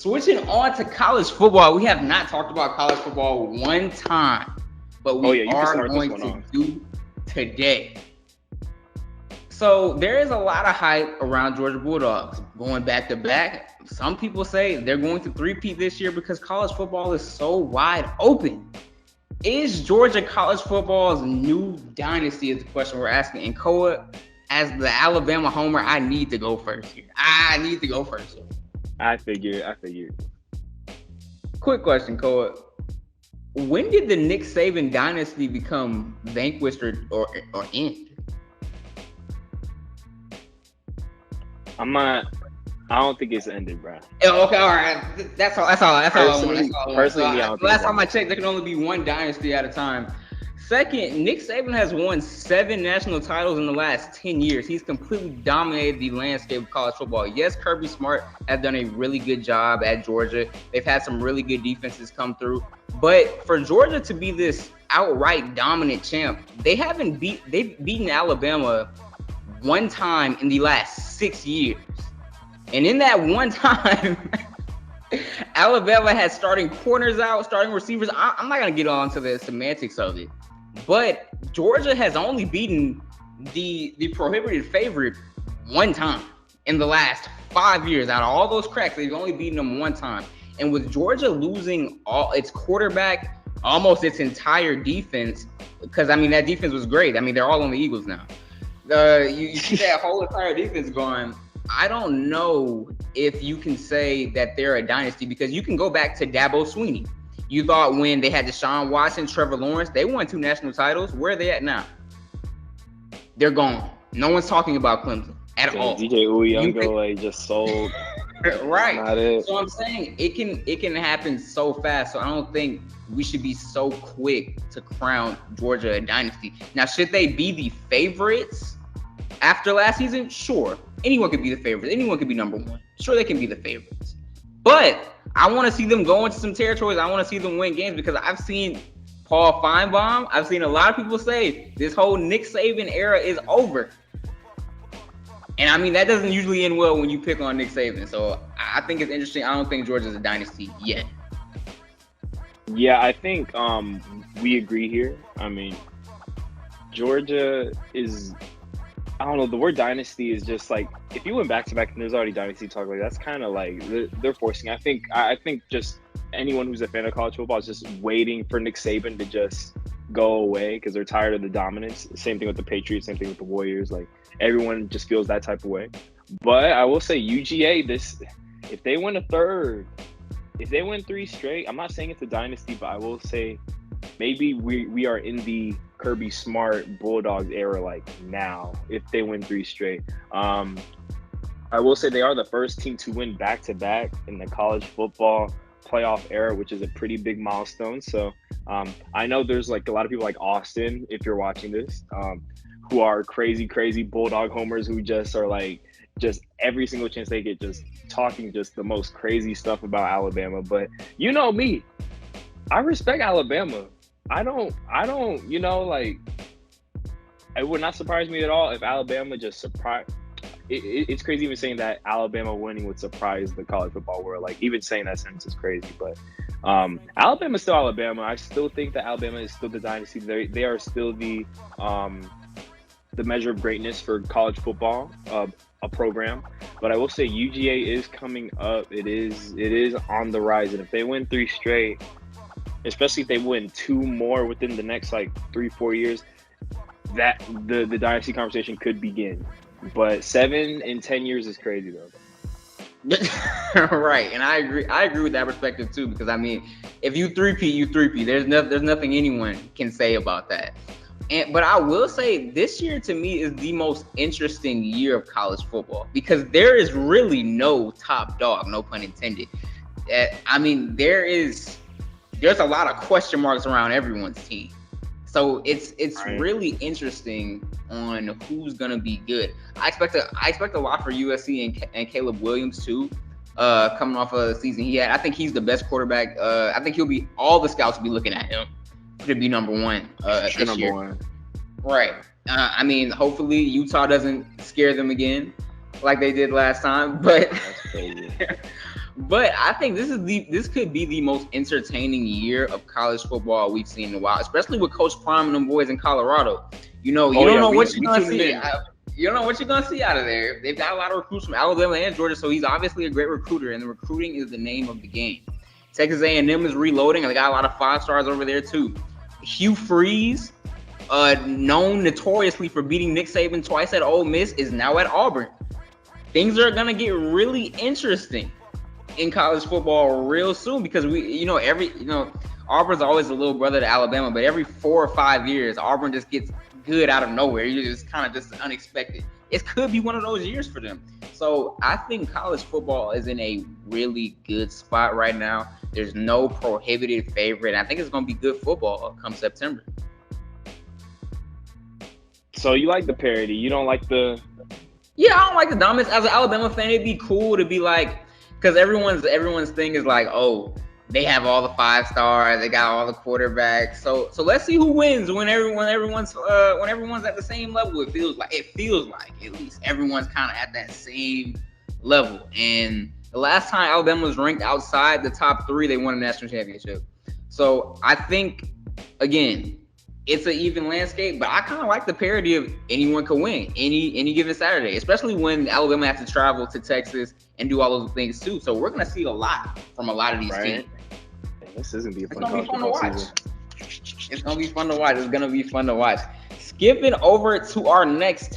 Switching on to college football, we have not talked about college football one time, but we are going to do today. So there is a lot of hype around Georgia Bulldogs going back to back. Some people say they're going to three-peat this year because college football is so wide open. Is Georgia college football's new dynasty is the question we're asking. And Koa, as the Alabama homer, I need to go first here. I figured. Quick question, Koa. When did the Nick Saban dynasty become vanquished or end? I don't think it's ended, bro. Okay, all right. That's all. Personally, last time I checked, there can only be one dynasty at a time. Second, Nick Saban has won 7 national titles in the last 10 years. He's completely dominated the landscape of college football. Yes, Kirby Smart has done a really good job at Georgia. They've had some really good defenses come through. But for Georgia to be this outright dominant champ, they've beaten Alabama one time in the last 6 years. And in that one time, Alabama had starting corners out, starting receivers. I'm not going to get on to the semantics of it. But Georgia has only beaten the prohibited favorite one time in the last 5 years. Out of all those cracks, they've only beaten them one time. And with Georgia losing all its quarterback, almost its entire defense, because, I mean, that defense was great. I mean, they're all on the Eagles now. You see that whole entire defense going, I don't know if you can say that they're a dynasty because you can go back to Dabo Swinney. You thought when they had Deshaun Watson, Trevor Lawrence, they won 2 national titles. Where are they at now? They're gone. No one's talking about Clemson at all. DJ Uyunglele just sold. Right. So I'm saying it can happen so fast. So I don't think we should be so quick to crown Georgia a dynasty. Now, should they be the favorites after last season? Sure. Anyone could be the favorites. Anyone could be number one. Sure, they can be the favorites. But I want to see them go into some territories. I want to see them win games because I've seen Paul Feinbaum. I've seen a lot of people say this whole Nick Saban era is over. And I mean, that doesn't usually end well when you pick on Nick Saban. So I think it's interesting. I don't think Georgia's a dynasty yet. Yeah, I think we agree here. I mean, Georgia is, I don't know, the word dynasty is just like, if you went back to back and there's already dynasty talk, like that's kind of like they're forcing. I think just anyone who's a fan of college football is just waiting for Nick Saban to just go away because they're tired of the dominance. Same thing with the Patriots, same thing with the Warriors. Like everyone just feels that type of way. But I will say UGA, if they win a third, if they win 3 straight, I'm not saying it's a dynasty, but I will say maybe we are in the Kirby Smart Bulldogs era like now if they win 3 straight. I will say they are the first team to win back-to-back in the college football playoff era, which is a pretty big milestone. So I know there's like a lot of people like Austin, if you're watching this, who are crazy Bulldog homers who just are like, just every single chance they get just talking just the most crazy stuff about Alabama. But you know me, I respect Alabama. I don't, like, it would not surprise me at all if Alabama just surprised. It's crazy even saying that Alabama winning would surprise the college football world. Like, even saying that sentence is crazy. But Alabama's still Alabama. I still think that Alabama is still the dynasty. They are still the measure of greatness for college football, a program. But I will say UGA is coming up. It is on the rise. And if they win 3 straight, especially if they win 2 more within the next like 3-4 years, that the dynasty conversation could begin. But 7 in 10 years is crazy though. Right, and I agree with that perspective too, because I mean, if you three-peat, you three-peat. There's nothing anyone can say about that. But I will say this year to me is the most interesting year of college football because there is really no top dog, no pun intended. I mean, there's a lot of question marks around everyone's team. So it's right. Really interesting on who's gonna be good. I expect a lot for USC and Caleb Williams too, coming off of the season he had. I think he's the best quarterback. I think all the scouts will be looking at him to be number one this year. One. Right. I mean, hopefully Utah doesn't scare them again like they did last time. But But I think this could be the most entertaining year of college football we've seen in a while, especially with Coach Prime and them boys in Colorado. You know, you don't know what you're gonna see. You don't know what you're gonna see out of there. They've got a lot of recruits from Alabama and Georgia, so he's obviously a great recruiter, and the recruiting is the name of the game. Texas A&M is reloading, and they got a lot of 5-stars over there too. Hugh Freeze, known notoriously for beating Nick Saban twice at Ole Miss, is now at Auburn. Things are gonna get really interesting in college football real soon because Auburn's always a little brother to Alabama, but every 4 or 5 years, Auburn just gets good out of nowhere. You just kind of just unexpected. It could be one of those years for them. So I think college football is in a really good spot right now. There's no prohibited favorite. I think it's going to be good football come September. So you like the parity? You don't like the? Yeah, I don't like the dominance. As an Alabama fan, it'd be cool to be like, because everyone's thing is like, oh, they have all the 5-stars, they got all the quarterbacks. So let's see who wins when everyone's at the same level. It feels like at least everyone's kind of at that same level. And the last time Alabama was ranked outside the top 3, they won a national championship. So I think again, it's an even landscape, but I kind of like the parity of anyone can win any given Saturday, especially when Alabama has to travel to Texas and do all those things too. So we're gonna see a lot from a lot of these teams. This isn't be It's gonna be fun to watch. It's gonna be fun to watch. Skipping over to our next